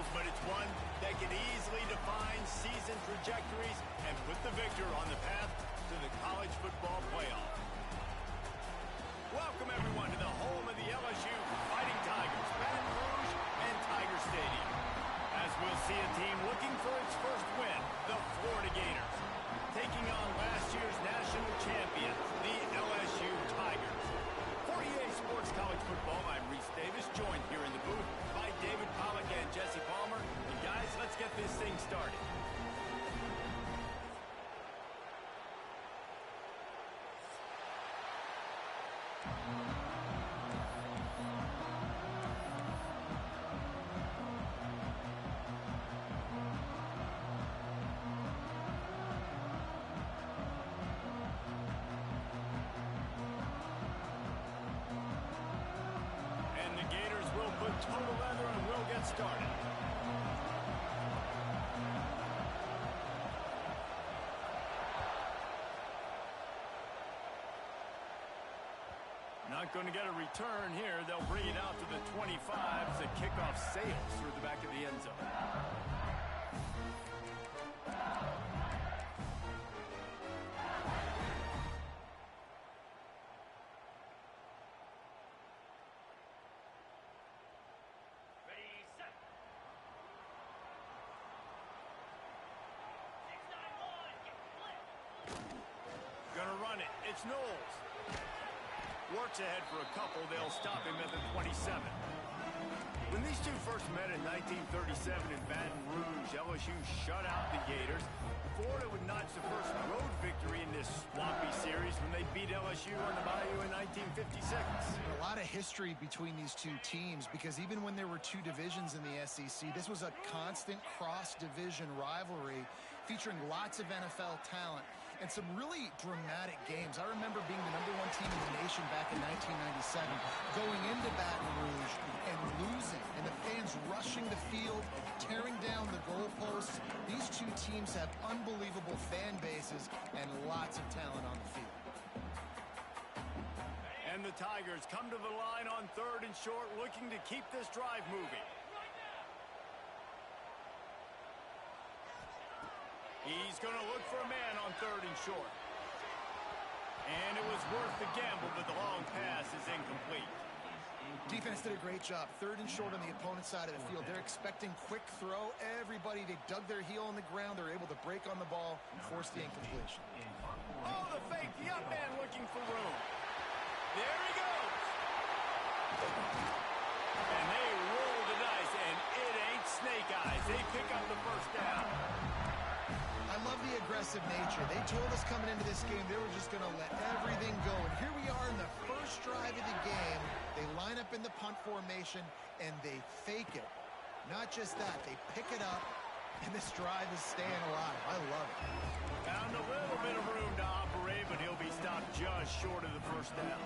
rules, but it's one that can easily define season trajectories and put the victor on the path to the college football playoff. Welcome, everyone, to the home of the LSU Fighting Tigers, Baton Rouge and Tiger Stadium. As we'll see a team looking for its first win, the Florida Gators, taking on last year's national champion, the LSU Tigers. For EA Sports College Football, I'm Reese Davis, joined here in the booth by David Pollack and Jesse Palmer. And guys, let's get this thing started. Total leather and we'll get started. Not going to get a return here. They'll bring it out to the 25 as the kickoff sails through the back of the end zone. Gonna run it. It's Knowles. Works ahead for a couple. They'll stop him at the 27. When these two first met in 1937 in Baton Rouge, LSU shut out the Gators. Florida would notch the first road victory in this swampy series when they beat LSU on the Bayou in 1956. A lot of history between these two teams because even when there were two divisions in the SEC, this was a constant cross-division rivalry featuring lots of NFL talent and some really dramatic games. I remember being the #1 team in the nation back in 1997, going into Baton Rouge and losing, and the fans rushing the field, tearing down the goalposts. These two teams have unbelievable fan bases and lots of talent on the field. And the Tigers come to the line on 3rd and short, looking to keep this drive moving. He's going to look for a man on 3rd and short. And it was worth the gamble, but the long pass is incomplete. Defense did a great job. 3rd and short on the opponent's side of the field. They're expecting quick throw. Everybody, they dug their heel on the ground. They're able to break on the ball and force the incompletion. Oh, the fake. The up man looking for room. There he goes. And they roll the dice, and it ain't snake eyes. They pick up the first down. I love the aggressive nature. They told us coming into this game they were just going to let everything go. And here we are in the first drive of the game. They line up in the punt formation, and they fake it. Not just that, they pick it up, and this drive is staying alive. I love it. Found a little bit of room to operate, but he'll be stopped just short of the first down.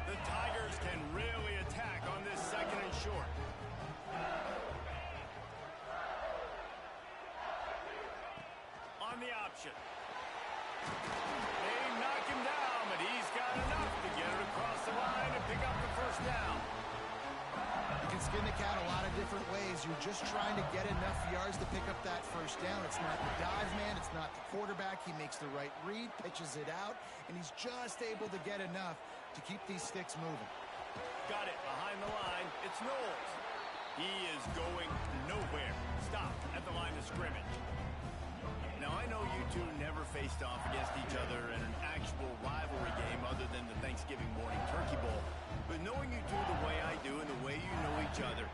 The Tigers can really attack on this 2nd and short. On the option. They knock him down, but he's got enough to get it across the line and pick up the first down. You can skin the cat a lot of different ways. You're just trying to get enough yards to pick up that first down. It's not the dive man. It's not the quarterback. He makes the right read, pitches it out, and he's just able to get enough to keep these sticks moving. Got it behind the line. It's Knowles. He is going nowhere. Stop at the line of scrimmage. Now, I know you two never faced off against each other in an actual rivalry game other than the Thanksgiving morning Turkey Bowl. But knowing you two the way I do and the way you know each other,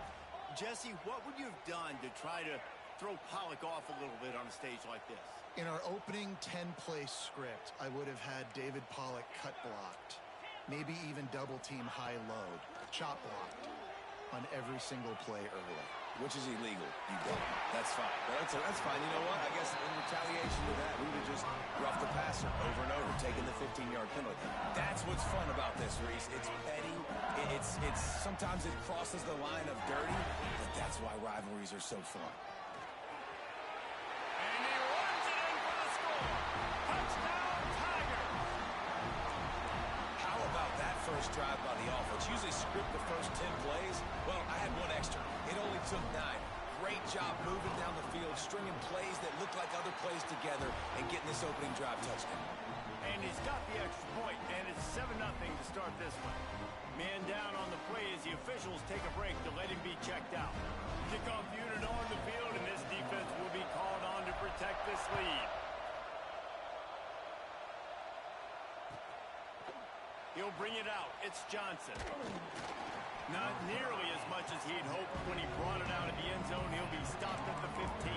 Jesse, what would you have done to try to throw Pollack off a little bit on a stage like this? In our opening 10-play script, I would have had David Pollack cut blocked, maybe even double-team high load, chop blocked on every single play early. Which is illegal. You don't. That's fine. But that's fine. You know what? I guess in retaliation to that, we would have just roughed the passer over and over, taking the 15-yard penalty. That's what's fun about this, Reese. It's petty. It's sometimes it crosses the line of dirty, but that's why rivalries are so fun. And he runs it in for the score. Touchdown, Tigers. How about that first drive by the offense? Usually script the first 10 plays. Well, I had one extra. It only took 9. great job moving down the field, stringing plays that look like other plays together, and getting this opening drive touchdown. And he's got the extra point, and it's 7-0 to start this one. Man down on the play as the officials take a break to let him be checked out. Kickoff unit on the field, and this defense will be called on to protect this lead. He'll bring it out. It's Johnson. Not nearly as much as he'd hoped when he brought it out of the end zone. He'll be stopped at the 15.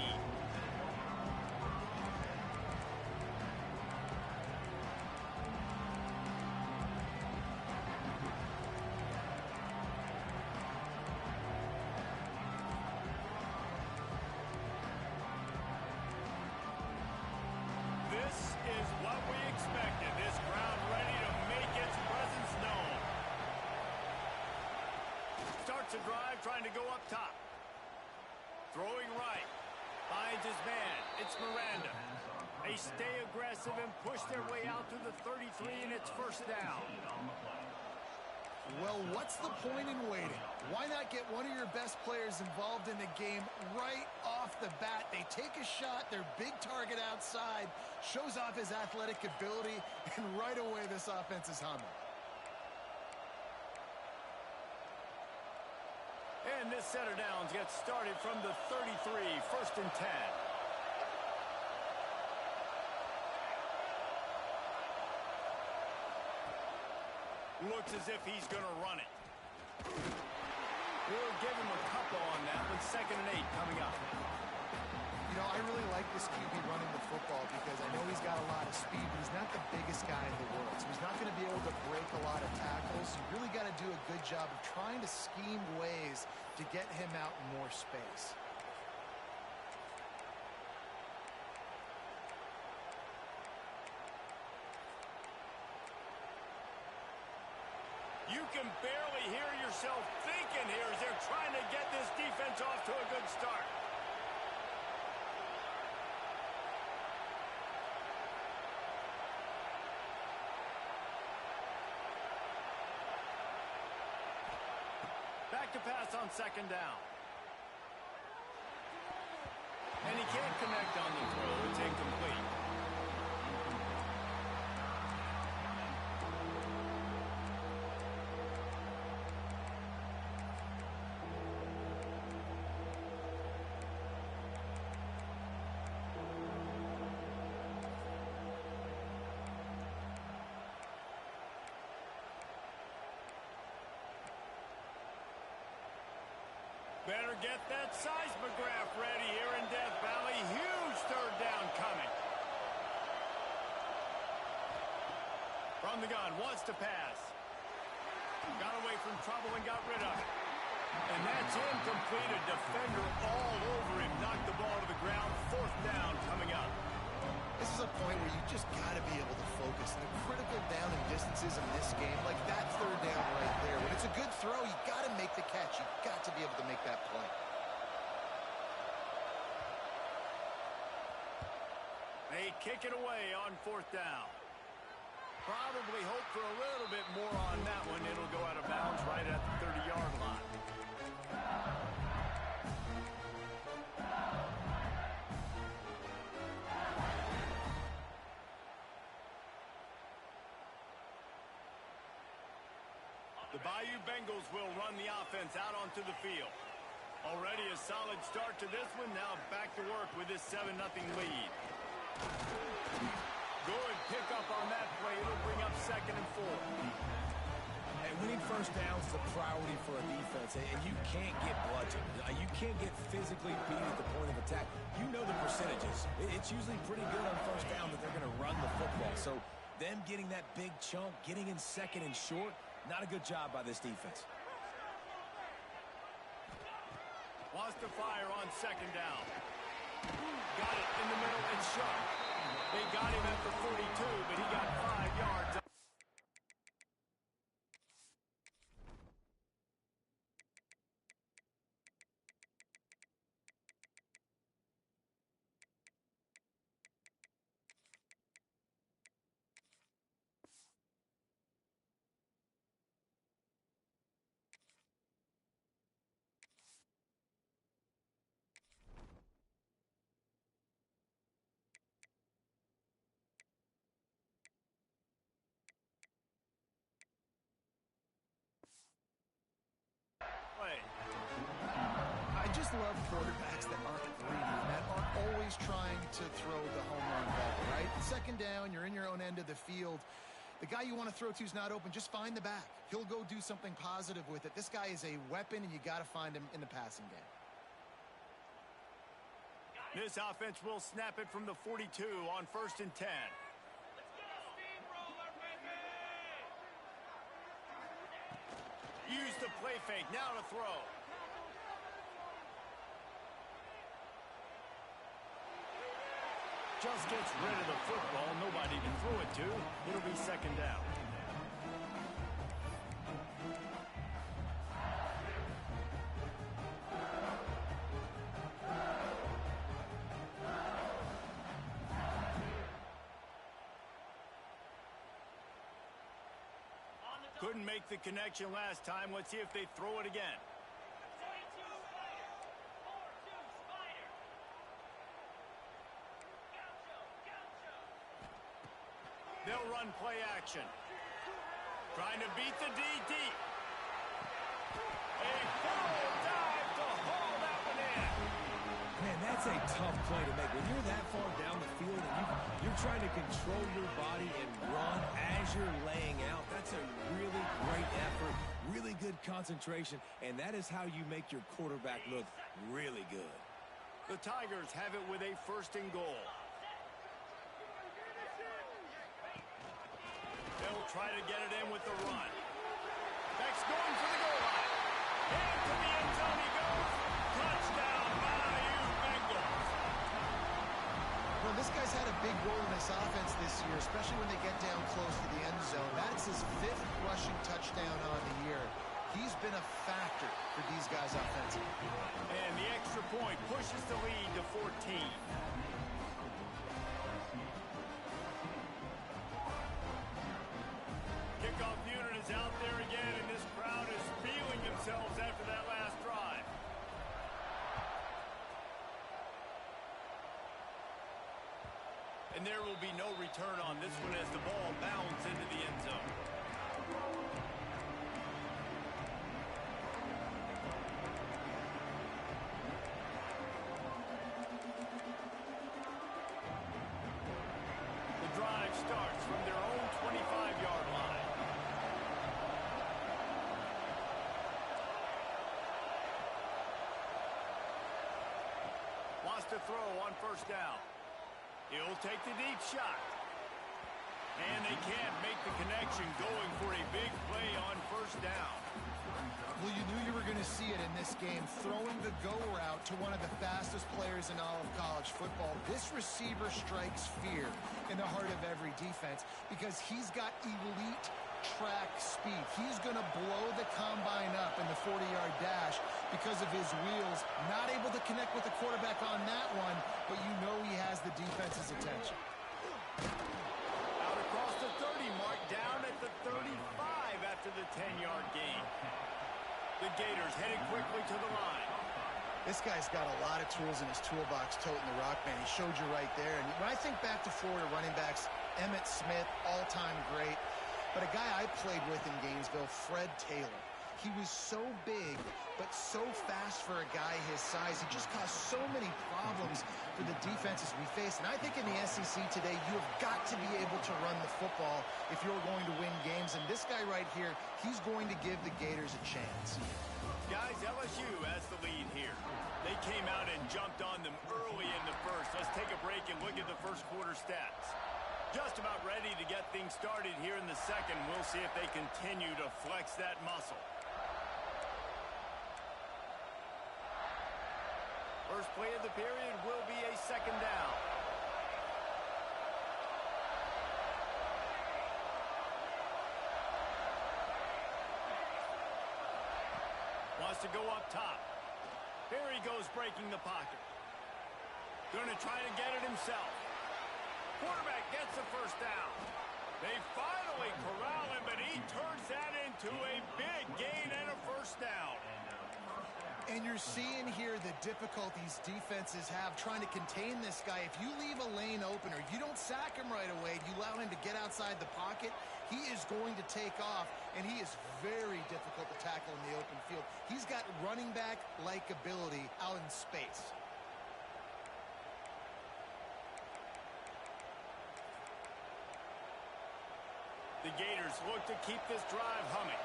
This is what we expected. This crowd ready to make its presence known. Starts a drive trying to go up top. Throwing right. Finds his man. It's Miranda. They stay aggressive and push their way out to the 33, and it's first down. Well, what's the point in waiting? Why not get one of your best players involved in the game right off the bat? They take a shot, their big target outside, shows off his athletic ability, and right away this offense is humming. And this set of downs gets started from the 33, first and 10. Looks as if he's going to run it. We'll give him a couple on that with 2nd and 8 coming up. You know, I really like this QB running the football because I know he's got a lot of speed, but he's not the biggest guy in the world. So he's not going to be able to break a lot of tackles. You really got to do a good job of trying to scheme ways to get him out in more space. You can barely hear yourself thinking here as they're trying to get this defense off to a good start. Back to pass on 2nd down. And he can't connect on the throw. It's incomplete. Better get that seismograph ready here in Death Valley. Huge 3rd down coming. From the gun, wants to pass. Got away from trouble and got rid of it. And that's incomplete. A defender all over him. Knocked the ball to the ground. 4th down coming up. This is a point where you just got to be able to focus. And the critical down and distances in this game, like that 3rd down right there. When it's a good throw, you got to make the catch. You got to be able to make that play. They kick it away on 4th down. Probably hope for a little bit more on that one. It'll go out of bounds right at the 30-yard line. The Bayou Bengals will run the offense out onto the field. Already a solid start to this one. Now back to work with this 7-0 lead. Good pickup on that play. It'll bring up 2nd and 4. And winning first downs is a priority for a defense, and you can't get bludgeoned. You can't get physically beat at the point of attack. You know the percentages. It's usually pretty good on first down that they're going to run the football. So them getting that big chunk, getting in 2nd and short, not a good job by this defense. Wants to fire on 2nd down. Got it in the middle and sharp. They got him at the 42, but he got 5 yards. to throw the home run ball, right? Second down, you're in your own end of the field. The guy you want to throw to is not open. Just find the back. He'll go do something positive with it. This guy is a weapon, and you got to find him in the passing game. This offense will snap it from the 42 on 1st and 10. Use the play fake. Now to throw. Just gets rid of the football. Nobody to throw it to. It'll be 2nd down. Couldn't make the connection last time. Let's see if they throw it again. They'll run play action. Trying to beat the D deep. A full dive to haul that one in. Man, that's a tough play to make. When you're that far down the field and you're trying to control your body and run as you're laying out, that's a really great effort, really good concentration, and that is how you make your quarterback look really good. The Tigers have it with a 1st and goal. They'll try to get it in with the run. Beck's going for the goal line. Into the end zone he goes. Touchdown, Bayou Bengals. Well, this guy's had a big role in this offense this year, especially when they get down close to the end zone. That's his 5th rushing touchdown on the year. He's been a factor for these guys offensively. And the extra point pushes the lead to 14. Kickoff unit is out there again, and this crowd is feeling themselves after that last drive. And there will be no return on this one as the ball bounds into the end zone. The drive starts from their own 25-yard line. Wants to throw on 1st down. He'll take the deep shot. And they can't make the connection, going for a big play on 1st down. Well, you knew you were going to see it in this game, throwing the go route to one of the fastest players in all of college football. This receiver strikes fear in the heart of every defense because he's got elite track speed. He's going to blow the combine up in the 40-yard dash because of his wheels. Not able to connect with the quarterback on that one, but you know he has the defense's attention. Out across the 30 mark, down at the 35 after the 10-yard gain. The Gators headed quickly to the line. This guy's got a lot of tools in his toolbox, toting the rock, man. He showed you right there. And when I think back to Florida running backs, Emmitt Smith, all-time great. But a guy I played with in Gainesville, Fred Taylor. He was so big, but so fast for a guy his size. He just caused so many problems for the defenses we face. And I think in the SEC today, you have got to be able to run the football if you're going to win games. And this guy right here, he's going to give the Gators a chance. Guys, LSU has the lead here. They came out and jumped on them early in the first. Let's take a break and look at the first quarter stats. Just about ready to get things started here in the second. We'll see if they continue to flex that muscle. First play of the period will be a 2nd down. Wants to go up top. Here he goes, breaking the pocket. Going to try to get it himself. Quarterback gets the 1st down. They finally corral him, but he turns that into a big gain and a 1st down. And you're seeing here the difficulties defenses have trying to contain this guy. If you leave a lane open or you don't sack him right away, you allow him to get outside the pocket, he is going to take off, and he is very difficult to tackle in the open field. He's got running back-like ability out in space. The Gators look to keep this drive humming.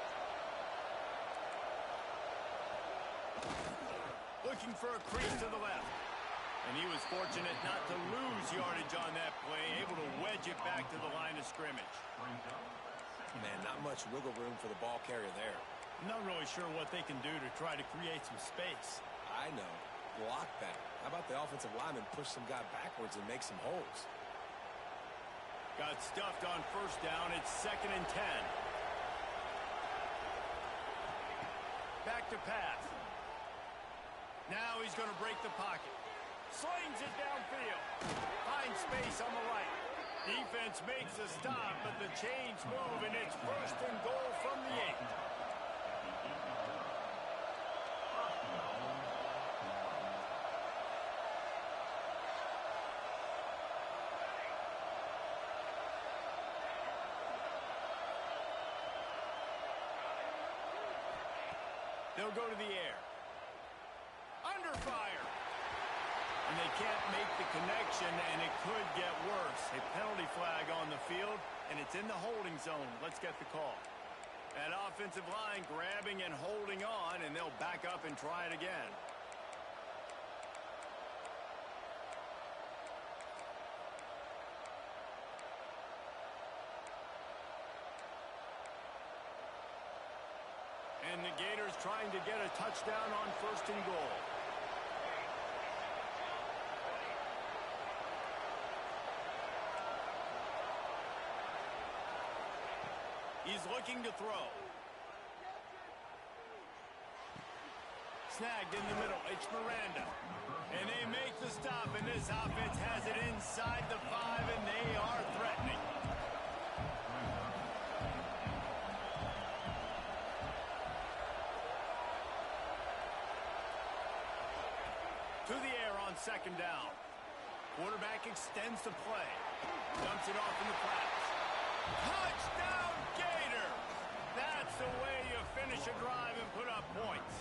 Looking for a crease to the left. And he was fortunate not to lose yardage on that play, able to wedge it back to the line of scrimmage. Man, not much wiggle room for the ball carrier there. I'm not really sure what they can do to try to create some space. I know. Block that. How about the offensive lineman push some guy backwards and make some holes? Got stuffed on first down. It's 2nd and 10. Back to pass. Now he's going to break the pocket. Slings it downfield. Finds space on the right. Defense makes a stop, but the chains move, and it's 1st and goal from the 8. They'll go to the air. Under fire. And they can't make the connection, and it could get worse. A penalty flag on the field, and it's in the holding zone. Let's get the call. That offensive line grabbing and holding on, and they'll back up and try it again. And the Gators trying to get a touchdown on 1st and goal. He's looking to throw. Snagged in the middle. It's Miranda. And they make the stop, and this offense has it inside the 5, and they are threatening. To the air on 2nd down. Quarterback extends the play. Dumps it off in the flats. Touchdown, Gator! That's the way you finish a drive and put up points.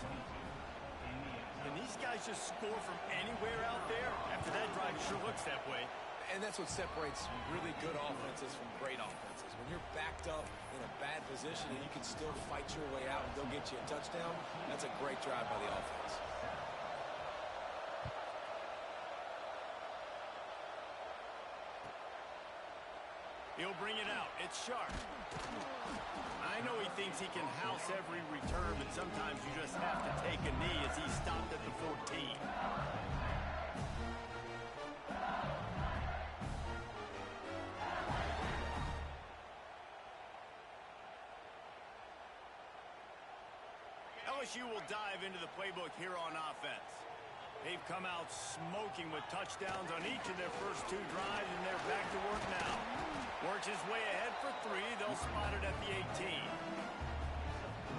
Can these guys just score from anywhere out there? After that drive, sure looks that way. And that's what separates really good offenses from great offenses. When you're backed up in a bad position and you can still fight your way out and go get you a touchdown, that's a great drive by the offense. He'll bring it out. It's Sharp. I know he thinks he can house every return, but sometimes you just have to take a knee as he stopped at the 14. LSU will dive into the playbook here on offense. They've come out smoking with touchdowns on each of their first 2 drives, and they're back to work now. Works his way ahead for 3. They'll spot it at the 18.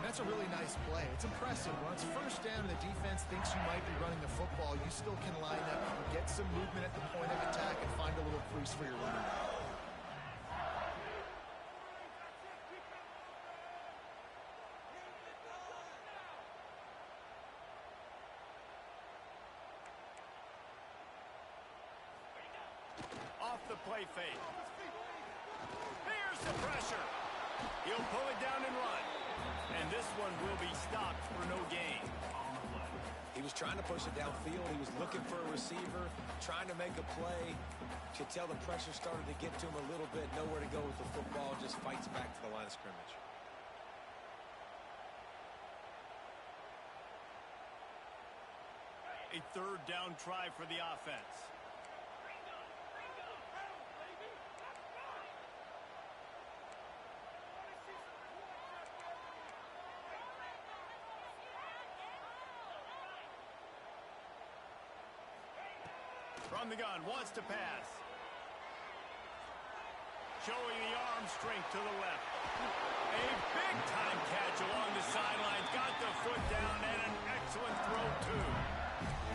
That's a really nice play. It's impressive. When it's first down and the defense thinks you might be running the football, you still can line up, get some movement at the point of attack, and find a little crease for your running back. Off the play fake. Here's the pressure. He'll pull it down and run. And this one will be stopped for no gain. He was trying to push it downfield. He was looking for a receiver, trying to make a play. You could tell the pressure started to get to him a little bit. Nowhere to go with the football. Just fights back to the line of scrimmage. A 3rd down try for the offense. From the gun, wants to pass. Showing the arm strength to the left. A big-time catch along the sidelines. Got the foot down and an excellent throw, too.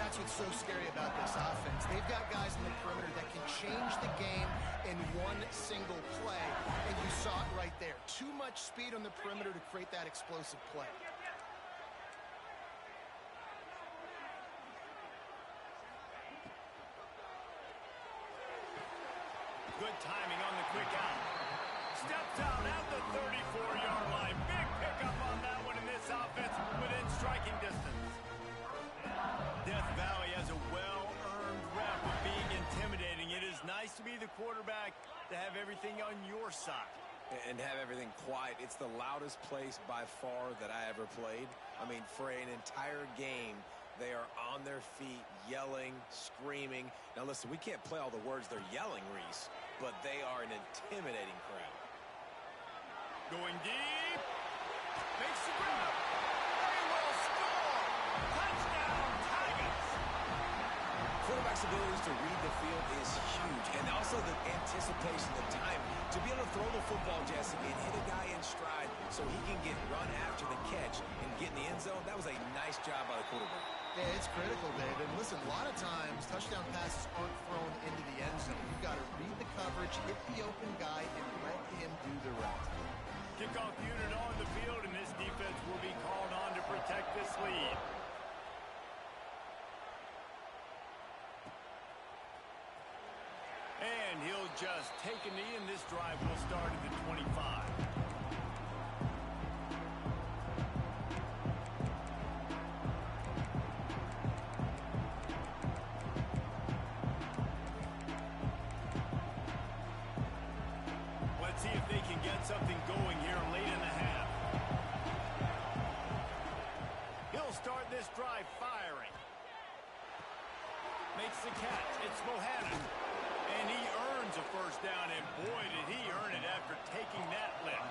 That's what's so scary about this offense. They've got guys in the perimeter that can change the game in one single play, and you saw it right there. Too much speed on the perimeter to create that explosive play. Good timing on the quick out. Steps out at the 34-yard line. Big pickup on that one in this offense within striking distance. Death Valley has a well-earned rep of being intimidating. It is nice to be the quarterback, to have everything on your side. And have everything quiet. It's the loudest place by far that I ever played. I mean, for an entire game, they are on their feet, yelling, screaming. Now, listen, we can't play all the words they're yelling, Reese, but they are an intimidating crowd. Going deep. Makes the grab. They will score. Touchdown, Tigers. Quarterback's abilities to read the field is huge, and also the anticipation, the time to be able to throw the football, Jesse, and hit a guy in stride so he can get run after the catch and get in the end zone. That was a nice job by the quarterback. Yeah, it's critical, David. And listen, a lot of times touchdown passes aren't thrown into the end zone. You've got to read the coverage, hit the open guy, and let him do the rest. Kickoff unit on the field, and this defense will be called on to protect this lead. And he'll just take a knee, and this drive will start at the 25. Let's see if they can get something going here late in the half. He'll start this drive firing. Makes the catch. It's Bohannon. And he earns a first down, and boy, did he earn it after taking that lift.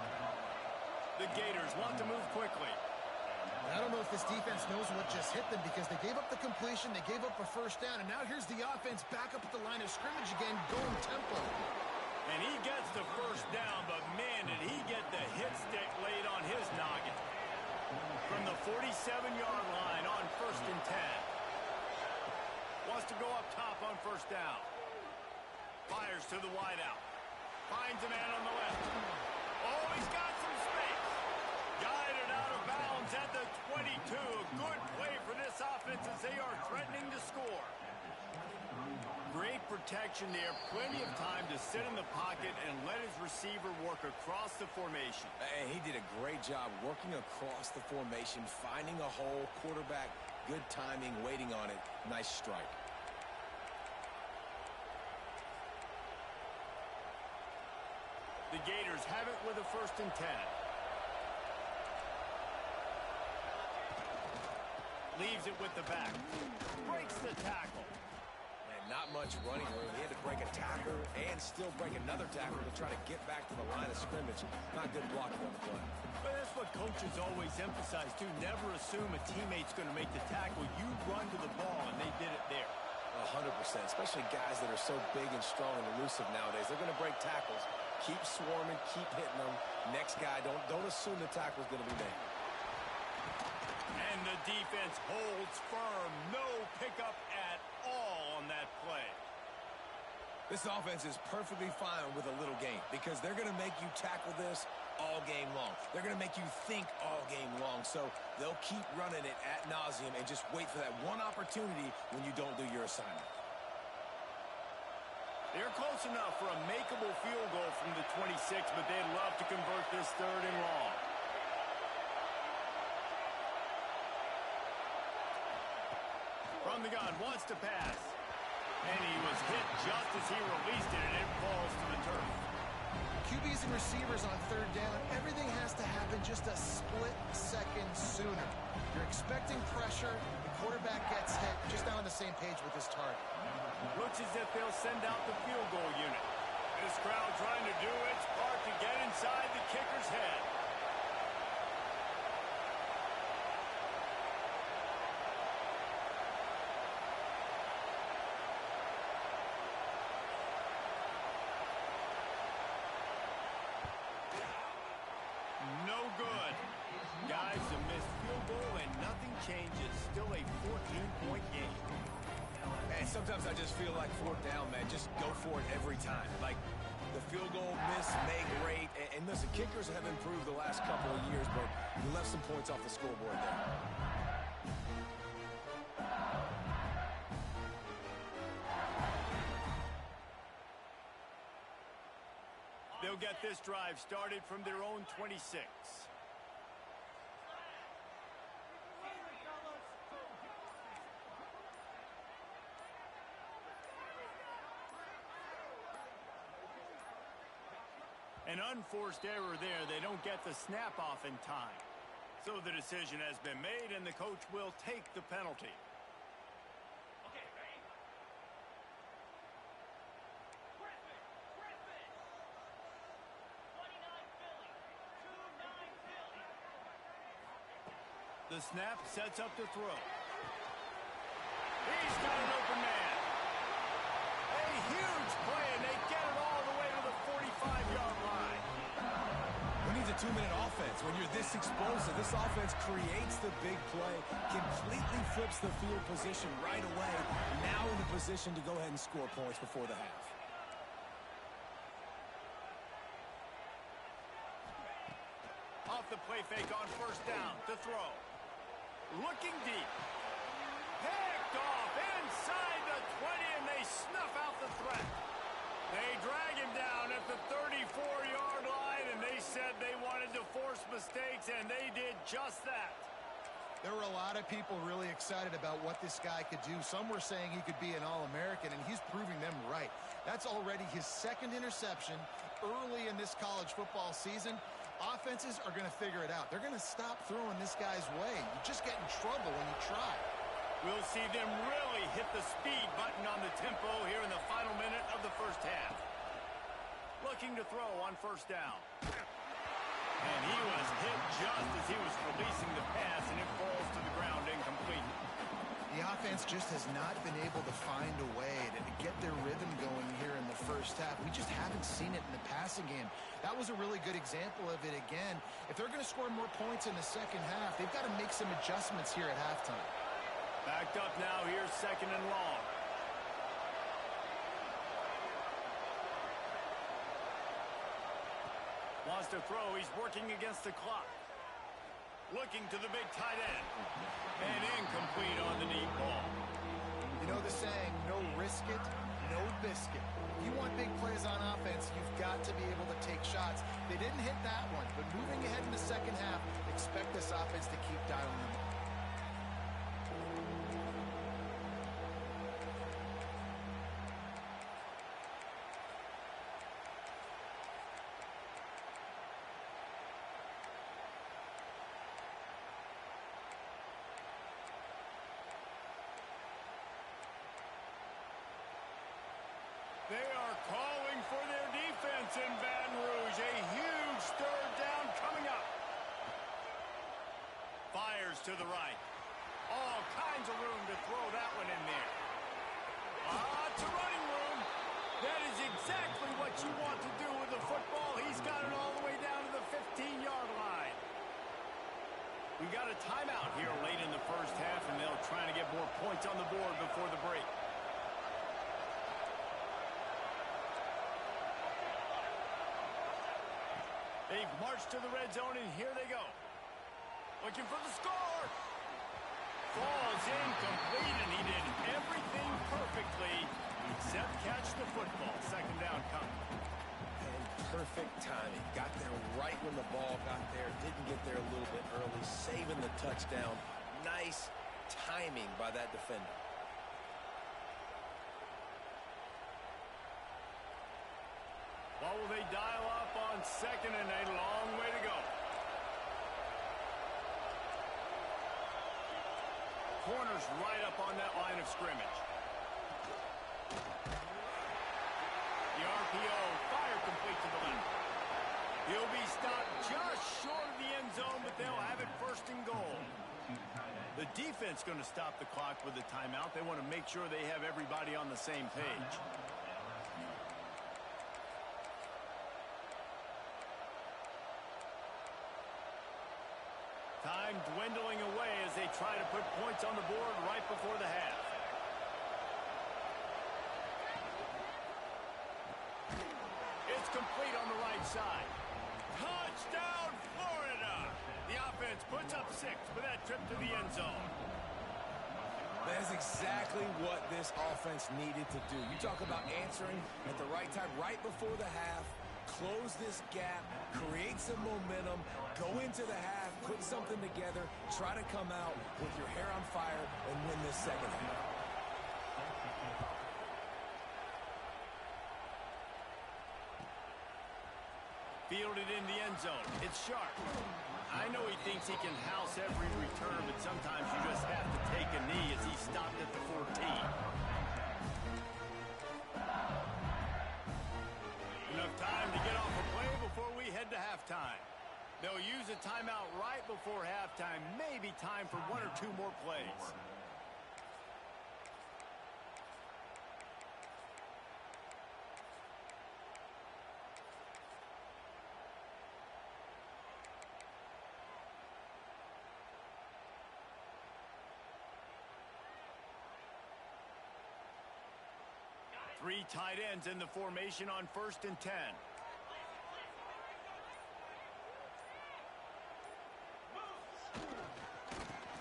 The Gators want to move quickly. I don't know if this defense knows what just hit them because they gave up the completion, they gave up a first down, and now here's the offense back up at the line of scrimmage again, going tempo. And he gets the first down, but man, did he get the hit stick laid on his noggin. From the 47-yard line on 1st and 10. Wants to go up top on first down. Fires to the wideout. Finds a man on the left. Oh, he's got some space. Guided out of bounds at the 22. Good play for this offense as they are threatening to score. Great protection there. Plenty of time to sit in the pocket and let his receiver work across the formation. And he did a great job working across the formation, finding a hole, quarterback, good timing, waiting on it. Nice strike. The Gators have it with a 1st and 10. Leaves it with the back. Breaks the tackle. And not much running room. He had to break a tackle and still break another tackle to try to get back to the line of scrimmage. Not good blocking on the play. But that's what coaches always emphasize, too. Never assume a teammate's going to make the tackle. You run to the ball, and they did it there. 100%, especially guys that are so big and strong and elusive nowadays. They're going to break tackles. Keep swarming, keep hitting them. Next guy, don't assume the tackle's going to be made. And the defense holds firm. No pickup at all on that play. This offense is perfectly fine with a little game because they're going to make you tackle this all game long. They're going to make you think all game long. So they'll keep running it ad nauseum and just wait for that one opportunity when you don't do your assignment. They're close enough for a makeable field goal from the 26, but they'd love to convert this 3rd and long. From the gun, wants to pass. And he was hit just as he released it, and it falls to the turf. QBs and receivers on 3rd down, everything has to happen just a split second sooner. You're expecting pressure, the quarterback gets hit, just not on the same page with his target. Looks as if they'll send out the field goal unit. This crowd trying to do its part to get inside the kicker's head. No good. Guys, a missed field goal and nothing changes. Still a 14-point game. And sometimes I just feel like 4th down, man. Just go for it every time. Like the field goal miss, make great. And listen, kickers have improved the last couple of years, but you left some points off the scoreboard there. They'll get this drive started from their own 26. An unforced error there. They don't get the snap off in time. So the decision has been made, and the coach will take the penalty. Okay, ready? Griffin! 29 Philly. 2-9 Philly. The snap sets up the throw. He's got an open man. A huge play, and they get it all the way to the 45-yard line. Who needs a 2-minute offense? When you're this explosive, this offense creates the big play, completely flips the field position right away, now in the position to go ahead and score points before the half. Off the play fake on first down, to throw. Looking deep. Picked off inside the 20, and they snuff out the threat. They drag him down at the 34-yard line, and they said they wanted to force mistakes, and they did just that. There were a lot of people really excited about what this guy could do. Some were saying he could be an All-American, and he's proving them right. That's already his second interception early in this college football season. Offenses are going to figure it out. They're going to stop throwing this guy's way. You just get in trouble when you try. We'll see them really hit the speed button on the tempo here in the final minute of the first half. Looking to throw on first down. And he was hit just as he was releasing the pass, and it falls to the ground incomplete. The offense just has not been able to find a way to get their rhythm going here in the first half. We just haven't seen it in the passing game. That was a really good example of it again. If they're going to score more points in the second half, they've got to make some adjustments here at halftime. Backed up now, here's second and long. Wants to throw, he's working against the clock. Looking to the big tight end. And incomplete on the deep ball. You know the saying, no risk it, no biscuit. If you want big plays on offense, you've got to be able to take shots. They didn't hit that one, but moving ahead in the second half, expect this offense to keep dialing them up. They are calling for their defense in Baton Rouge. A huge third down coming up. Fires to the right. All kinds of room to throw that one in there. Lots of running room. That is exactly what you want to do with the football. He's got it all the way down to the 15-yard line. We got a timeout here late in the first half, and they'll try to get more points on the board before the break. They've marched to the red zone, and here they go. Looking for the score. Falls incomplete, and he did everything perfectly except catch the football. Second down coming. And perfect timing. Got there right when the ball got there. Didn't get there a little bit early. Saving the touchdown. Nice timing by that defender. What will they dial up on second, and a long way to go? Corners right up on that line of scrimmage. The RPO, fire complete to the left. He'll be stopped just short of the end zone, but they'll have it first and goal. The defense going to stop the clock with a timeout. They want to make sure they have everybody on the same page. Time dwindling away as they try to put points on the board right before the half. It's complete on the right side. Touchdown, Florida! The offense puts up 6 with that trip to the end zone. That is exactly what this offense needed to do. You talk about answering at the right time, right before the half, close this gap, create some momentum, go into the half, put something together, try to come out with your hair on fire and win this second half. Fielded in the end zone. It's Sharp. I know he thinks he can house every return, but sometimes you just have to take a knee as he stopped at the 14. Enough time to get off a play before we head to halftime. They'll use a timeout right before halftime. Maybe time for one or two more plays. Three tight ends in the formation on 1st and 10.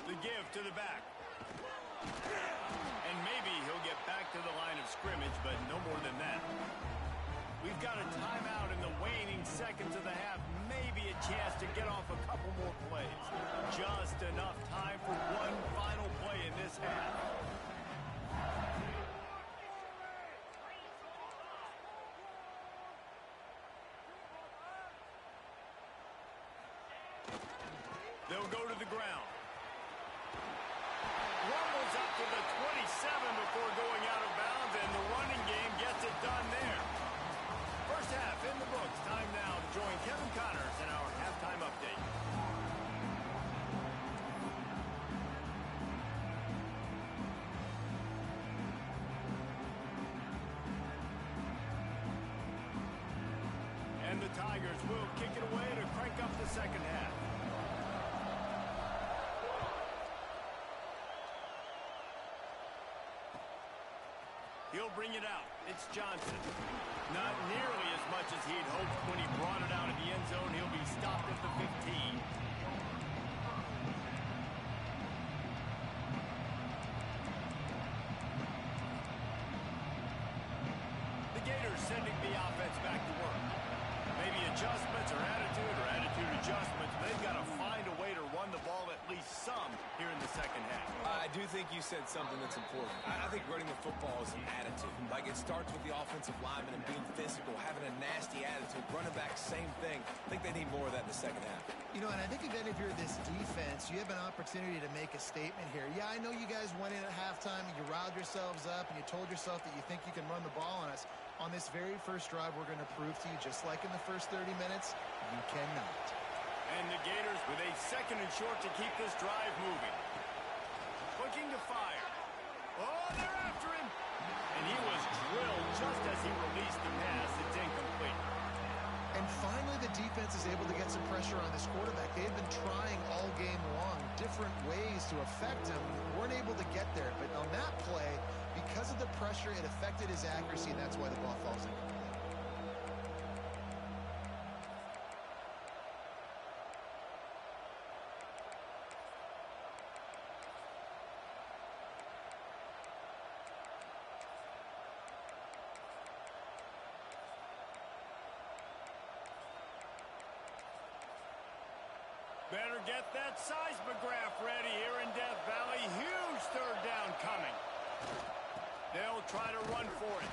The give to the back. And maybe he'll get back to the line of scrimmage, but no more than that. We've got a timeout in the waning seconds of the half. Maybe a chance to get off a couple more plays. Just enough time for one final play in this half. They'll go to the ground. Rumbles up to the 27 before going out of bounds, and the running game gets it done there. First half in the books. Time now to join Kevin Connors in our halftime update. And the Tigers will kick it away to crank up the second half. He'll bring it out. It's Johnson. Not nearly as much as he'd hoped when he brought it out of the end zone. He'll be stopped at the 15. The Gators sending the offense back to work. Maybe adjustments or attitude adjustments. They've got to find a way to run the ball at least some here in the second half. I do think you said something that's important. I think running the football is an attitude. Like, it starts with the offensive lineman and being physical, having a nasty attitude. Running back, same thing. I think they need more of that in the second half. You know, and I think, again, if you're this defense, you have an opportunity to make a statement here. Yeah, I know you guys went in at halftime, and you riled yourselves up, and you told yourself that you think you can run the ball on us. On this very first drive, we're going to prove to you, just like in the first 30 minutes, you cannot. And the Gators with a second and short to keep this drive moving. Looking to fire. Oh, they're after him. And he was drilled just as he released the pass. It's incomplete. And finally, the defense is able to get some pressure on this quarterback. They've been trying all game long different ways to affect him. Weren't able to get there. But on that play, because of the pressure, it affected his accuracy, and that's why the ball falls incomplete. Better get that seismograph ready here in Death Valley. Huge third down coming. They'll try to run for it.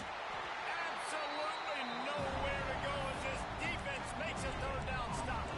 Absolutely nowhere to go as this defense makes a third down stop.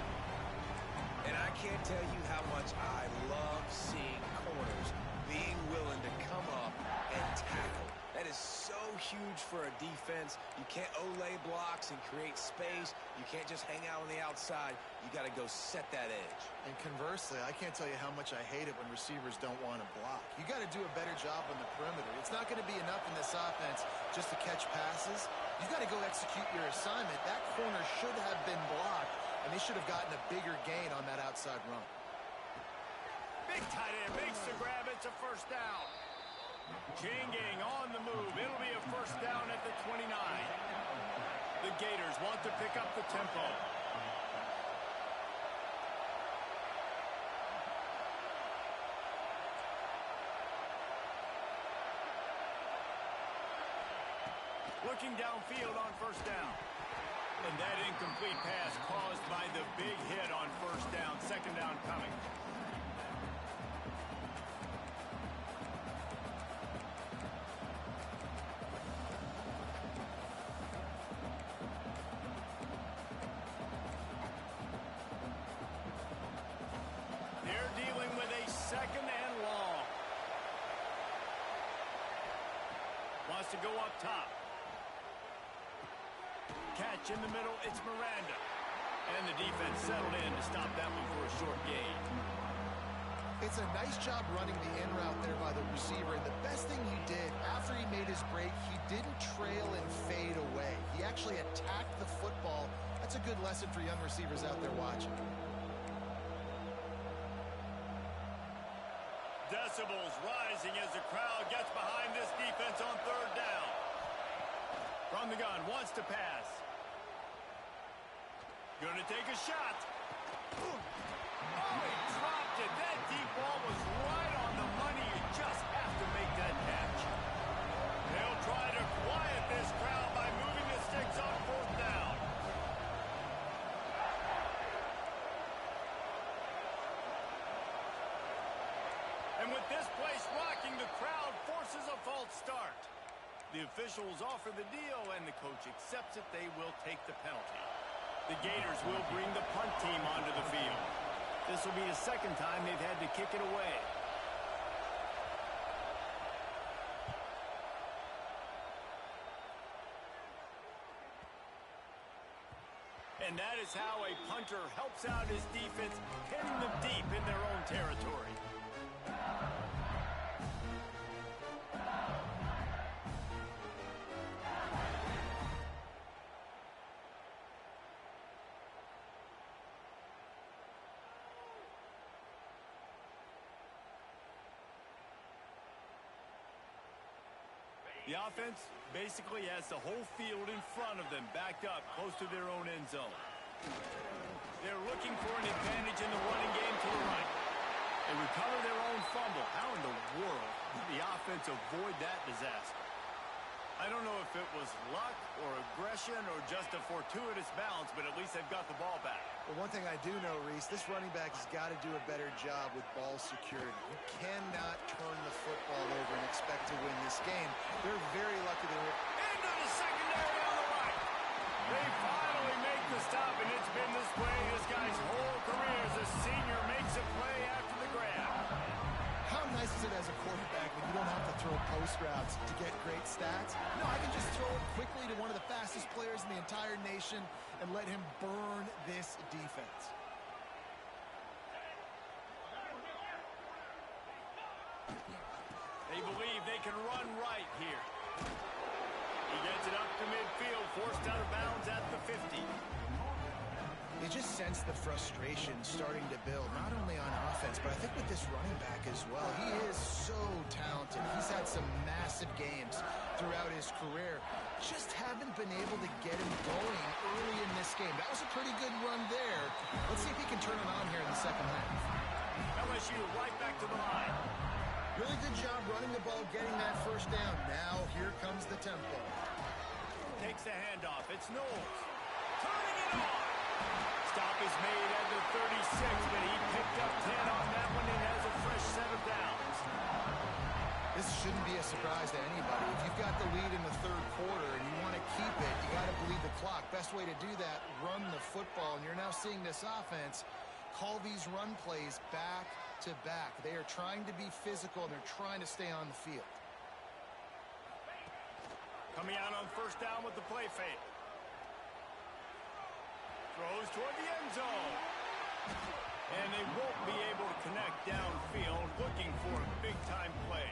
And I can't tell you how much I love seeing corners being willing to come up and tackle. That is so huge for a defense. You can't Olay blocks and create space. You can't just hang out on the outside. You got to go set that edge. And conversely, I can't tell you how much I hate it when receivers don't want to block. You got to do a better job on the perimeter. It's not going to be enough in this offense just to catch passes. You got to go execute your assignment. That corner should have been blocked, and they should have gotten a bigger gain on that outside run. Big tight end makes the grab. It's a first down. Changing on the move. It'll be a first down at the 29. The Gators want to pick up the tempo. Looking downfield on first down. And that incomplete pass caused by the big hit on first down. Second down coming. They're dealing with a second and long. Wants to go up top. Catch in the middle, it's Miranda. And the defense settled in to stop that one for a short gain. It's a nice job running the in route there by the receiver. And the best thing he did after he made his break, he didn't trail and fade away. He actually attacked the football. That's a good lesson for young receivers out there watching. Decibels rising as the crowd gets behind this defense on third down. From the gun, wants to pass. Gonna take a shot. Oh, he dropped it. That deep ball was right on the money. You just have to make that catch. They'll try to quiet this crowd by moving the sticks on fourth down. And with this place rocking, the crowd forces a false start. The officials offer the deal, and the coach accepts it. They will take the penalty. The Gators will bring the punt team onto the field. This will be the second time they've had to kick it away. And that is how a punter helps out his defense, hitting them deep in their own territory. The offense basically has the whole field in front of them, backed up close to their own end zone. They're looking for an advantage in the running game to the right. They recover their own fumble. How in the world did the offense avoid that disaster? I don't know if it was luck or aggression or just a fortuitous bounce, but at least they've got the ball back. Well, one thing I do know, Reese, this running back has got to do a better job with ball security. You cannot turn the football over and expect to win this game. They're very lucky they were into the secondary on the right. They finally make the stop, and it's been this way his guy's whole career as a senior makes a play after the grab. How nice is it as a quarterback when you don't have to throw post routes to get great stats? No, I can just throw it quickly to one of the fastest players in the entire nation and let him burn this defense. They believe they can run right here. He gets it up to midfield, forced out of bounds at the 50. You just sense the frustration starting to build, not only on offense, but I think with this running back as well. He is so talented. He's had some massive games throughout his career. Just haven't been able to get him going early in this game. That was a pretty good run there. Let's see if he can turn it on here in the second half. LSU right back to the line. Really good job running the ball, getting that first down. Now here comes the tempo. Takes the handoff. It's Knowles. Turning it on. Stop is made at the 36, but he picked up 10 on that one and has a fresh set of downs. This shouldn't be a surprise to anybody. If you've got the lead in the third quarter and you want to keep it, you got to bleed the clock. Best way to do that, run the football. And you're now seeing this offense call these run plays back to back. They are trying to be physical, and they're trying to stay on the field. Coming out on first down with the play fake. Throws toward the end zone. And they won't be able to connect downfield, looking for a big-time play.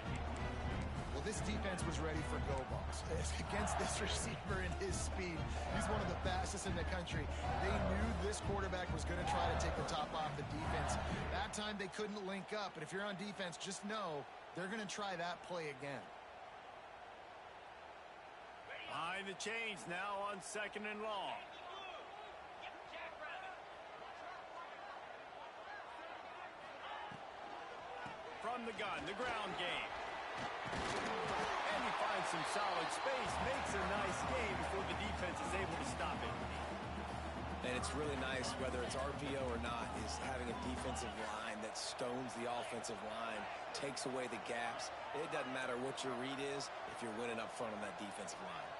Well, this defense was ready for go balls. Against this receiver and his speed, he's one of the fastest in the country. They knew this quarterback was going to try to take the top off the defense. That time they couldn't link up, but if you're on defense, just know they're going to try that play again. Behind the chains now on second and long. From the gun, the ground game. And he finds some solid space, makes a nice game before the defense is able to stop it. what's really nice, whether it's RPO or not, is having a defensive line that stones the offensive line, takes away the gaps. It doesn't matter what your read is if you're winning up front on that defensive line.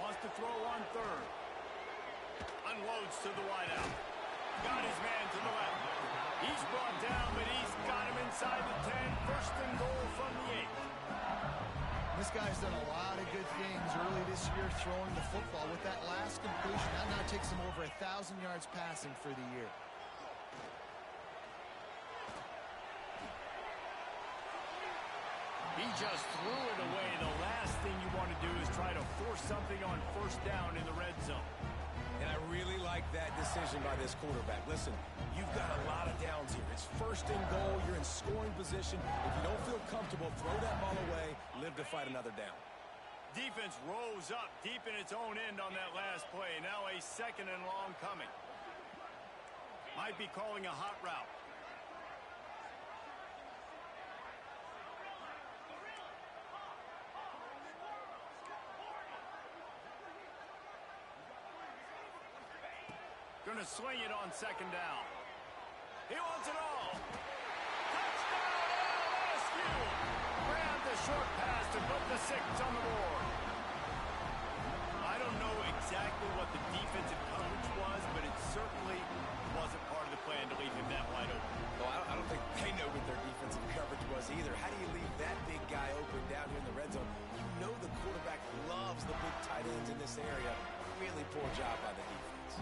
Wants to throw on third. Unloads to the wideout. Got his man to the left. He's brought down, but he's got him inside the 10. First and goal from the 8. This guy's done a lot of good things early this year throwing the football. With that last completion, that now takes him over 1,000 yards passing for the year. He just threw it away. The last thing you want to do is try to force something on first down in the red zone. And I really like that decision by this quarterback. Listen, you've got a lot of downs here. It's first and goal. You're in scoring position. If you don't feel comfortable, throw that ball away. Live to fight another down. Defense rose up deep in its own end on that last play. Now a second and long coming. Might be calling a hot route. Going to sling it on second down. He wants it all. Touchdown, LSU! Grabbed the short pass to put the 6 on the board. I don't know exactly what the defensive coverage was, but it certainly wasn't part of the plan to leave him that wide open. Well, I don't think they know what their defensive coverage was either. How do you leave that big guy open down here in the red zone? You know the quarterback loves the big tight ends in this area. Really poor job by the defense.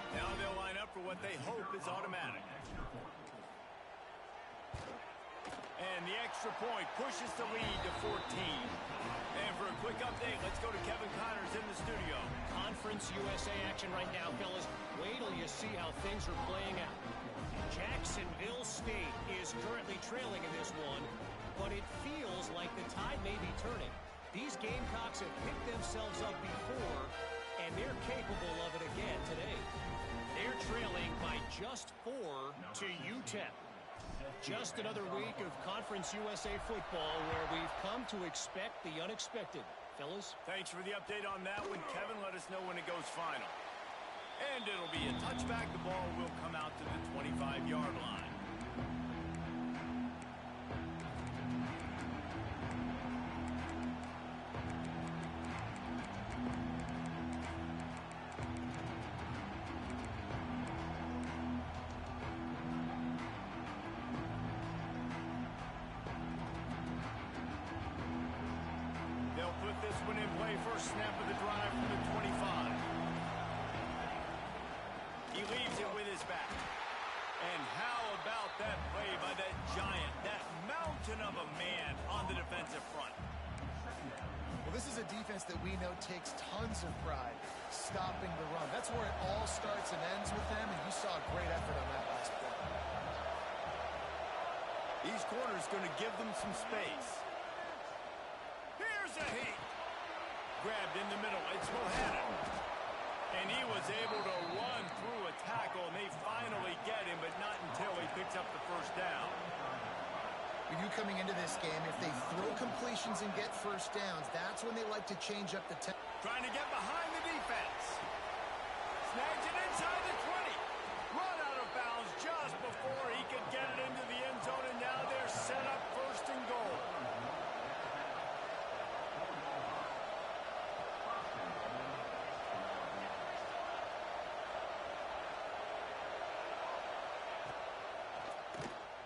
Now they'll line up for what they hope is automatic. And the extra point pushes the lead to 14. And for a quick update, let's go to Kevin Connors in the studio. Conference USA action right now, fellas. Wait till you see how things are playing out. Jacksonville State is currently trailing in this one, but it feels like the tide may be turning. These Gamecocks have picked themselves up before, and they're capable of it again today. They're trailing by just 4 to UTEP. Just another week of Conference USA football where we've come to expect the unexpected. Fellas? Thanks for the update on that one, Kevin. Let us know when it goes final. And it'll be a touchback. The ball will come out to the 25-yard line. They'll put this one in play. First snap of the drive from the 25. He leaves it with his back. And how about that play by that giant, that mountain of a man on the defensive front? Well, this is a defense that we know takes tons of pride stopping the run. That's where it all starts and ends with them, and you saw a great effort on that last play. These corners going to give them some space. Here's a heat. Grabbed in the middle. It's Bohannon. And he was able to run through a tackle, and they finally get him, but not until he picks up the first down. With you coming into this game, if they throw completions and get first downs, that's when they like to change up the tempo. Trying to get behind the defense. Snags it inside the 20. Run out of bounds just before he could get it into the end zone, and now they're set up first and goal.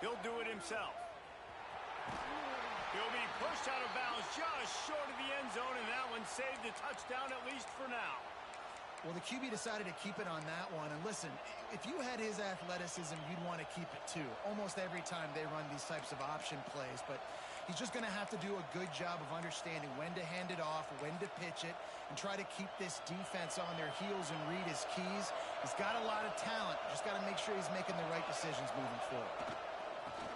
He'll do it himself. He'll be pushed out of bounds just short of the end zone, and that one saved a touchdown at least for now. Well, the QB decided to keep it on that one. And listen, if you had his athleticism, you'd want to keep it too. Almost every time they run these types of option plays. But he's just going to have to do a good job of understanding when to hand it off, when to pitch it, and try to keep this defense on their heels and read his keys. He's got a lot of talent. Just got to make sure he's making the right decisions moving forward.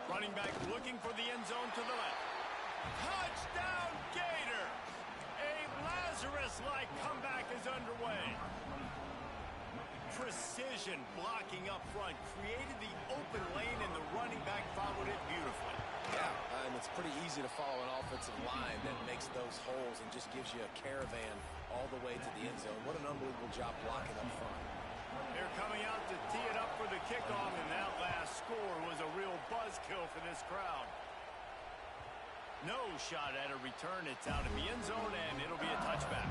Running back looking for the end zone to the left. Touchdown, Gator! A Lazarus-like comeback is underway. Precision blocking up front created the open lane, and the running back followed it beautifully. Yeah, and it's pretty easy to follow an offensive line that makes those holes and just gives you a caravan all the way to the end zone. What an unbelievable job blocking up front. They're coming out to tee it up for the kickoff, and that last score was a real buzzkill for this crowd. No shot at a return. It's out of the end zone, and it'll be a touchback.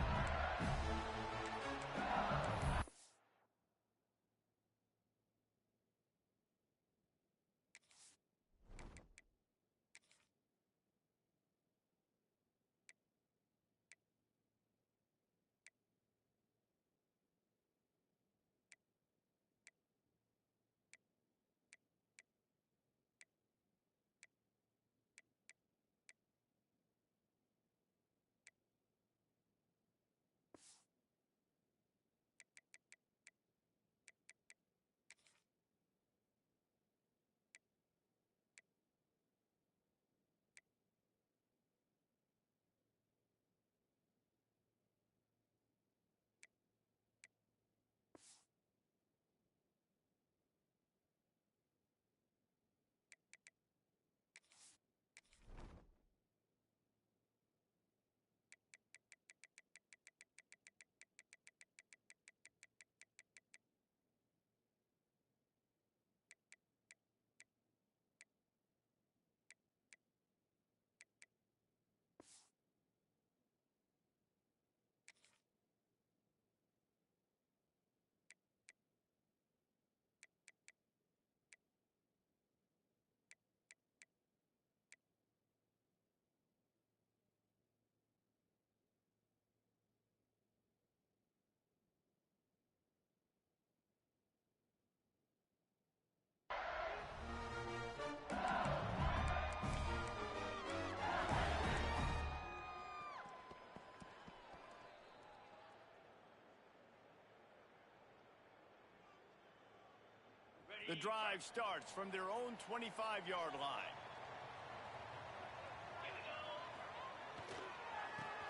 The drive starts from their own 25-yard line.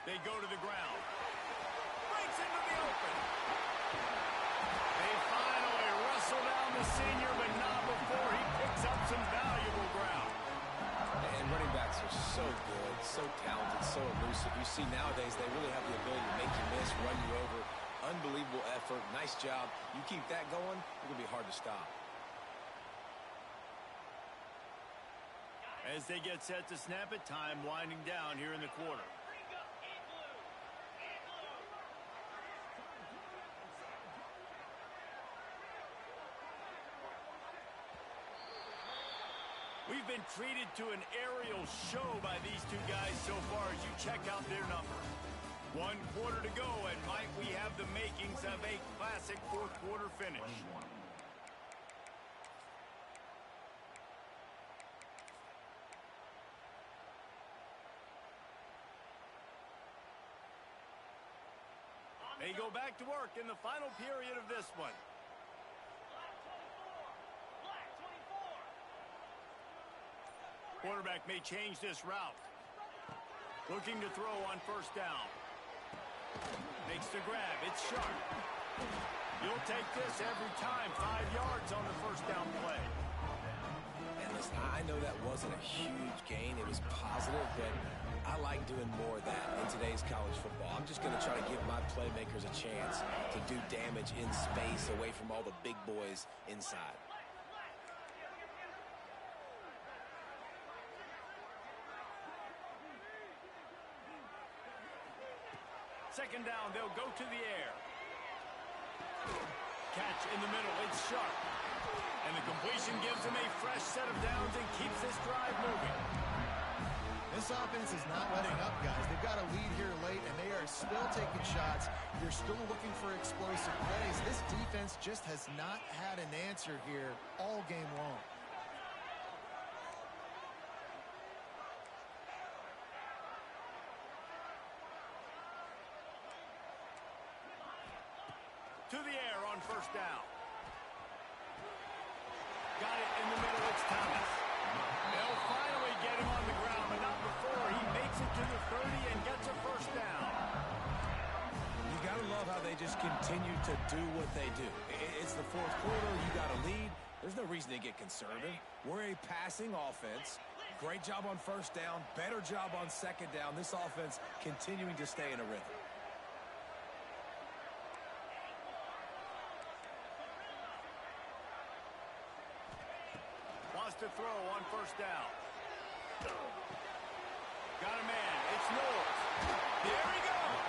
They go to the ground. Breaks into the open. They finally wrestle down the senior, but not before he picks up some valuable ground. And running backs are so good, so talented, so elusive. You see nowadays they really have the ability to make you miss, run you over. Unbelievable effort. Nice job. You keep that going, it'll be hard to stop. As they get set to snap it, time winding down here in the quarter. We've been treated to an aerial show by these two guys so far as you check out their numbers. 1 quarter to go, and might we have the makings of a classic fourth quarter finish. They go back to work in the final period of this one. Quarterback may change this route. Looking to throw on first down. Makes the grab. It's sharp. You'll take this every time. 5 yards on the first down play. And listen, I know that wasn't a huge gain. It was positive, but I like doing more of that in today's college football. I'm just going to try to give my playmakers a chance to do damage in space away from all the big boys inside. Second down, they'll go to the air. Catch in the middle, it's sharp. And the completion gives them a fresh set of downs and keeps this drive moving. This offense is not letting up, guys. They've got a lead here late, and they are still taking shots. You're still looking for explosive plays. This defense just has not had an answer here all game long. To the air on first down. Got it in the middle, it's Thomas. They'll finally get him on the ground, but not before he makes it to the 30 and gets a first down. You got to love how they just continue to do what they do. It's the fourth quarter, you got a lead. There's no reason to get conservative. We're a passing offense. Great job on first down, better job on second down. This offense continuing to stay in a rhythm. Wants to throw on first down. Got a man. It's Knowles. There he goes.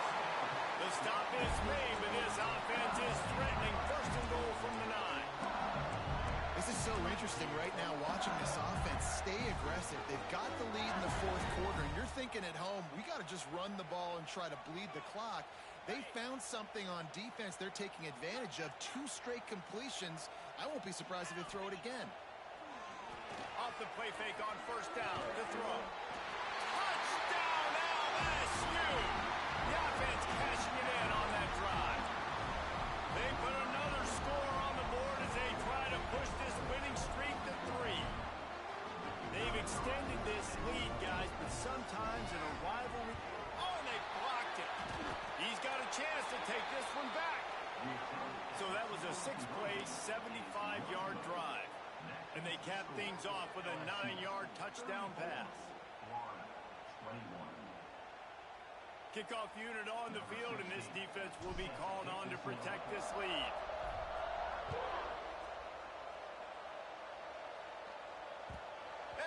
The stop is made, but this offense is threatening. First and goal from the 9. This is so interesting right now watching this offense stay aggressive. They've got the lead in the fourth quarter, and you're thinking at home, we got to just run the ball and try to bleed the clock. They found something on defense they're taking advantage of. 2 straight completions. I won't be surprised if they throw it again. Off the play fake on first down. The throw. Touchdown LSU! The offense cashing it in on that drive. They put another score on the board as they try to push this winning streak to 3. They've extended this lead, guys, but sometimes in a rivalry... Oh, and they blocked it. He's got a chance to take this one back. So that was a 6-play, 75-yard drive. And they cap things off with a 9-yard touchdown pass. Kickoff unit on the field, and this defense will be called on to protect this lead.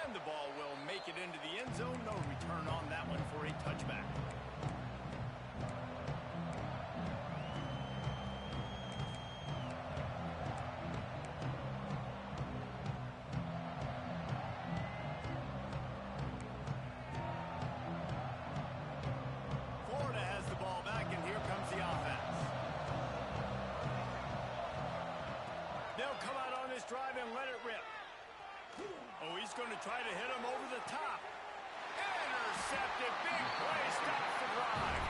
And the ball will make it into the end zone. No return on that one for a touchback. Florida has the ball back, and here comes the offense. They'll come out on this drive and let it rip. Oh, he's going to try to hit him over the top. Intercepted. Big play. Stops the drive.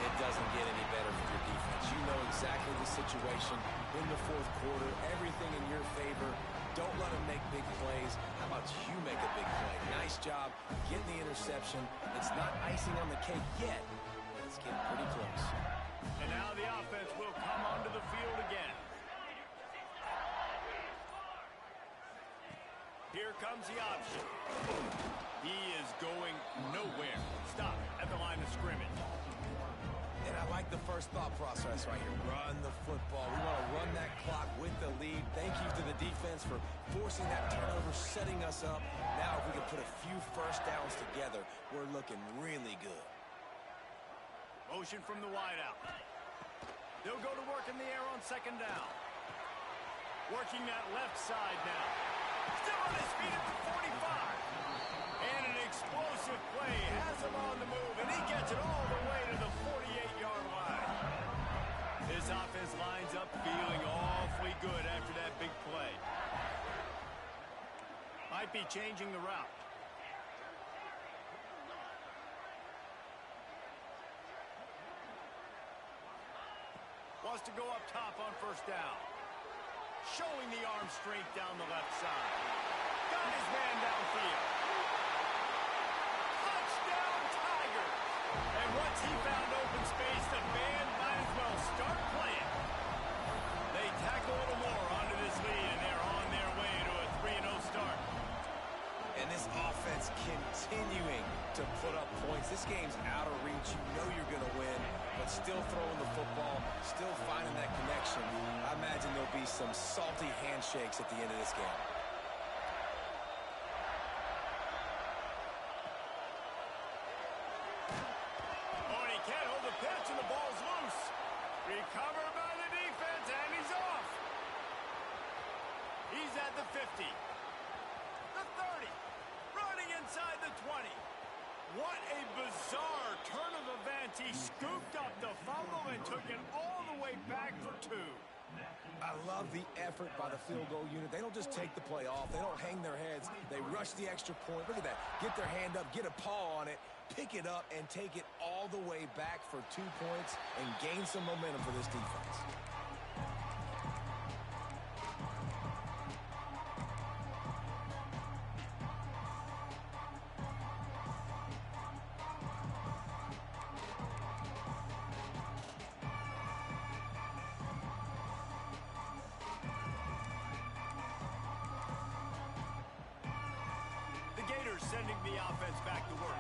It doesn't get any better for your defense. You know exactly the situation in the fourth quarter. Everything in your favor. Don't let them make big plays. How about you make a big play? Nice job getting the interception. It's not icing on the cake yet, but it's getting pretty close. And now the offense will come onto the field again. Here comes the option. He is going nowhere. Stop at the line of scrimmage. And I like the first thought process right here. Run the football. We want to run that clock with the lead. Thank you to the defense for forcing that turnover, setting us up. Now, if we can put a few first downs together, we're looking really good. Motion from the wideout. They'll go to work in the air on second down. Working that left side now. Still on his feet at the 45. And an explosive play has him on the move, and he gets it all the way to the 48-yard line. This offense lines up feeling awfully good after that big play. Might be changing the route. Wants to go up top on first down. Showing the arm strength down the left side. Got his man downfield. Touchdown Tigers! And once he found open space, the band might as well start playing. They tack a little more onto this lead, and they're on their way to a 3-0 start. And this offense continuing to put up points. This game's out of reach. You know you're going to win, but still throwing the football, still finding that connection. I imagine there'll be some salty handshakes at the end of this game. Oh, and he can't hold the pitch, and the ball's loose. Recovered by the defense, and he's off. He's at the 50. The 30. Running inside the 20. What a bizarre turn of events. He scooped up the fumble and took it all the way back for 2. I love the effort by the field goal unit. They don't just take the play off. They don't hang their heads. They rush the extra point. Look at that. Get their hand up, get a paw on it, pick it up, and take it all the way back for 2 points and gain some momentum for this defense. Gators sending the offense back to work.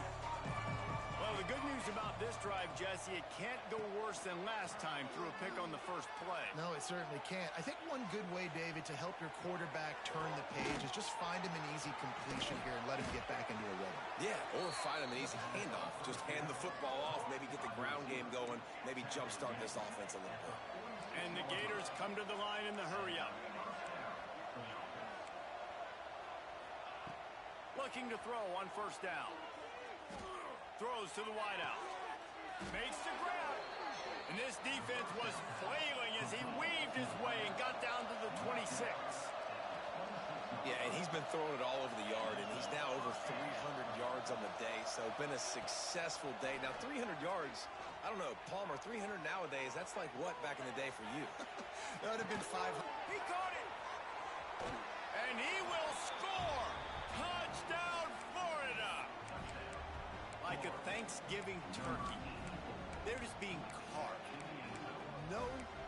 Well, the good news about this drive, Jesse, it can't go worse than last time through a pick on the first play. No, it certainly can't. I think one good way, David, to help your quarterback turn the page is just find him an easy completion here and let him get back into a rhythm. Yeah, or find him an easy handoff. Just hand the football off, maybe get the ground game going, maybe jumpstart this offense a little bit. And the Gators come to the line in the hurry-up. Looking to throw on first down. Throws to the wideout. Makes the grab. And this defense was flailing as he weaved his way and got down to the 26. Yeah, and he's been throwing it all over the yard, and he's now over 300 yards on the day, so been a successful day. Now, 300 yards, I don't know, Palmer, 300 nowadays, that's like what back in the day for you? That would have been 500. He caught it. And he will score. Touchdown, Florida. Like a Thanksgiving turkey. They're just being carved. No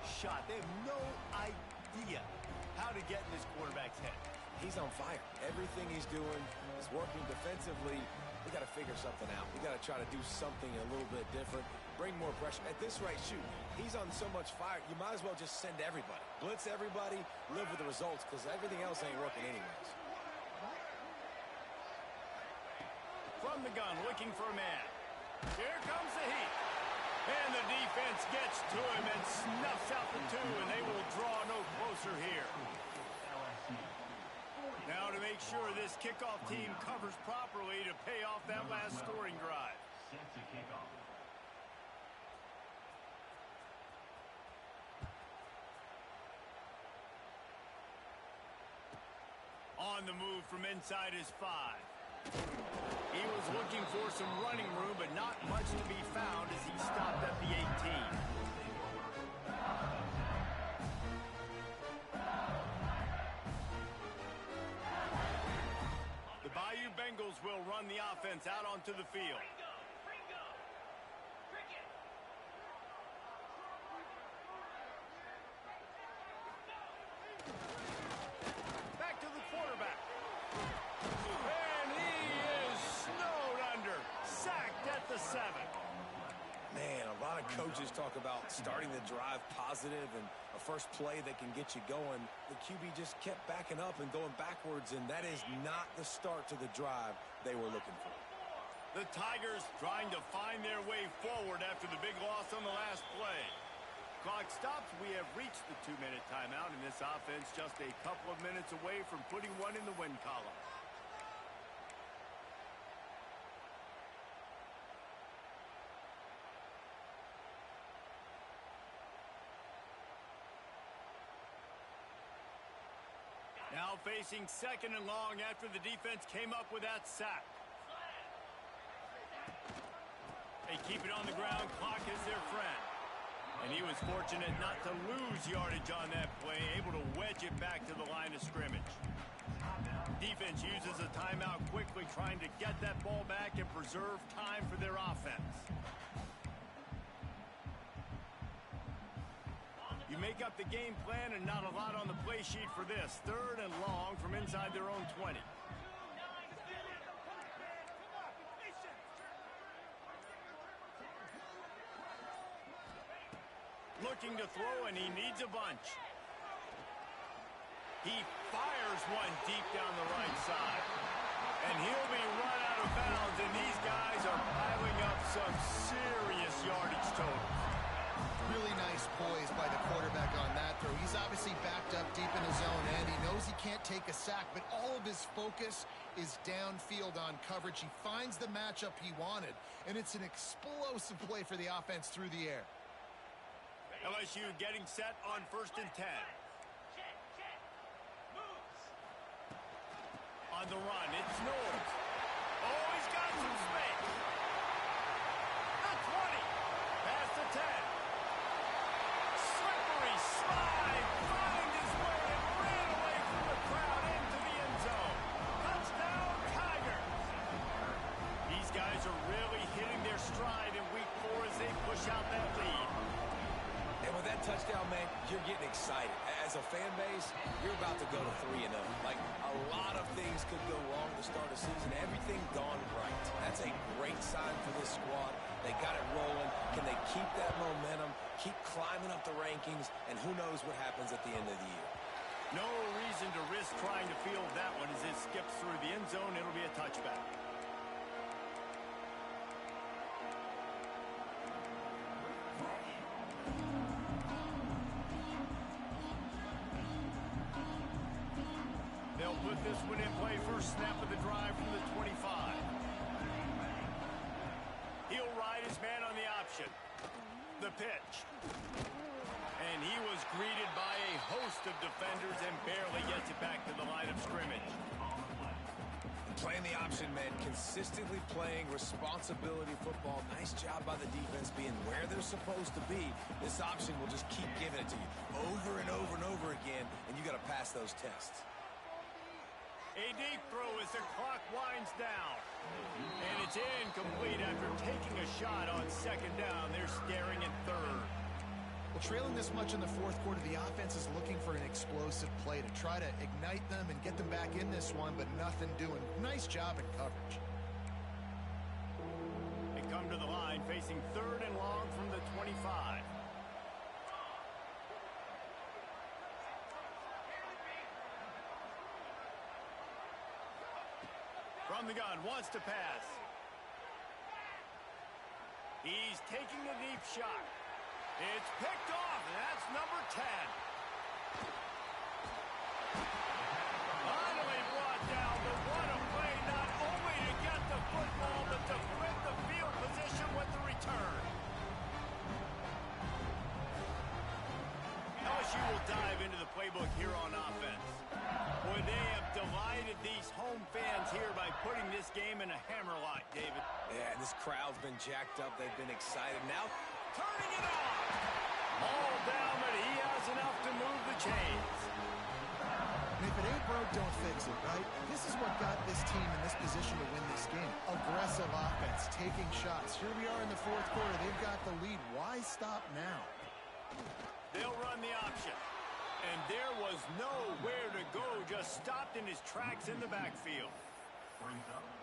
shot. They have no idea how to get in this quarterback's head. He's on fire. Everything he's doing is working defensively. We got to figure something out. We got to try to do something a little bit different. Bring more pressure. At this rate, shoot, he's on so much fire, you might as well just send everybody. Blitz everybody, live with the results, because everything else ain't working anyways. From the gun, looking for a man. Here comes the heat. And the defense gets to him and snuffs out the two, and they will draw no closer here. Now to make sure this kickoff team covers properly to pay off that last scoring drive. On the move from inside his 5. He was looking for some running room, but not much to be found as he stopped at the 18. The Bayou Bengals will run the offense out onto the field. Ringo. Cricket. Back to the quarterback. And he is snowed under. Sacked at the 7. Man, a lot of coaches talk about starting the drive positive and a first play that can get you going. The QB just kept backing up and going backwards, and that is not the start to the drive they were looking for. The Tigers trying to find their way forward after the big loss on the last play. Clock stops. We have reached the 2-minute timeout, and this offense just a couple of minutes away from putting one in the win column. Now facing second and long after the defense came up with that sack. They keep it on the ground. Clock is their friend. And he was fortunate not to lose yardage on that play, able to wedge it back to the line of scrimmage. Defense uses a timeout quickly, trying to get that ball back and preserve time for their offense. You make up the game plan and not a lot on the play sheet for this. 3rd and long from inside their own 20. Looking to throw, and he needs a bunch. He fires one deep down the right side. And he'll be run out of bounds, and these guys are piling up some serious yardage totals. Really nice poise by the quarterback on that throw. He's obviously backed up deep in his own end. He knows he can't take a sack, but all of his focus is downfield on coverage. He finds the matchup he wanted, and it's an explosive play for the offense through the air. LSU getting set on 1st and 10. On the run, it's Knowles. Oh, he's got some space. The 20. Past the 10. Slippery slide. Find his way and ran away from the crowd into the end zone. Touchdown, Tigers. These guys are really hitting their stride in week 4 as they push out that lead. And with that touchdown, man, you're getting excited. As a fan base, you're about to go to 3-0. Like, a lot of things could go wrong to start a season. Everything gone right. That's a great sign for this squad. They got it rolling. Can they keep that momentum, keep climbing up the rankings, and who knows what happens at the end of the year. No reason to risk trying to field that one as it skips through the end zone. It'll be a touchback. They'll put this one in play first snap of the drive from the 25. He'll ride his man on the option. The pitch. And he was greeted by a host of defenders and barely gets it back to the line of scrimmage. Playing the option, man, consistently playing responsibility football. Nice job by the defense being where they're supposed to be. This option will just keep giving it to you over and over and over again, and you got to pass those tests. A deep throw as the clock winds down. And it's incomplete after taking a shot on second down. They're staring at third. Well, trailing this much in the fourth quarter, the offense is looking for an explosive play to try to ignite them and get them back in this one, but nothing doing. Nice job in coverage. They come to the line facing third and long from the 25. From the gun, wants to pass. He's taking a deep shot. It's picked off, and that's number 10. Finally brought down, but what a play, not only to get the football, but to flip the field position with the return. LSU will dive into the playbook here on offense. Boy, they have delighted these home fans here by putting this game in a hammerlock, David. Yeah, this crowd's been jacked up. They've been excited. Now, turning it on. All down, but he has enough to move the chains. And if it ain't broke, don't fix it, right? This is what got this team in this position to win this game. Aggressive offense, taking shots. Here we are in the fourth quarter. They've got the lead. Why stop now? They'll run the option. And there was nowhere to go, just stopped in his tracks in the backfield.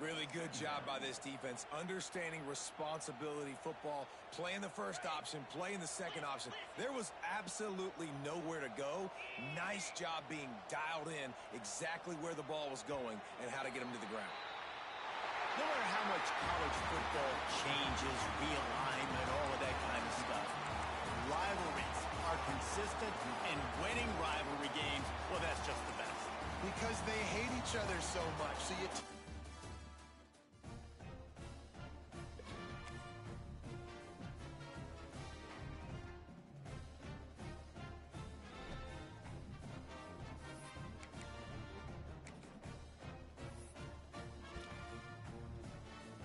Really good job by this defense, understanding responsibility football, playing the first option, playing the second option. There was absolutely nowhere to go. Nice job being dialed in exactly where the ball was going and how to get him to the ground. No matter how much college football changes, realignment, all of that kind of stuff, rivalries are consistent, and winning rivalry games, well, that's just the best. Because they hate each other so much. So you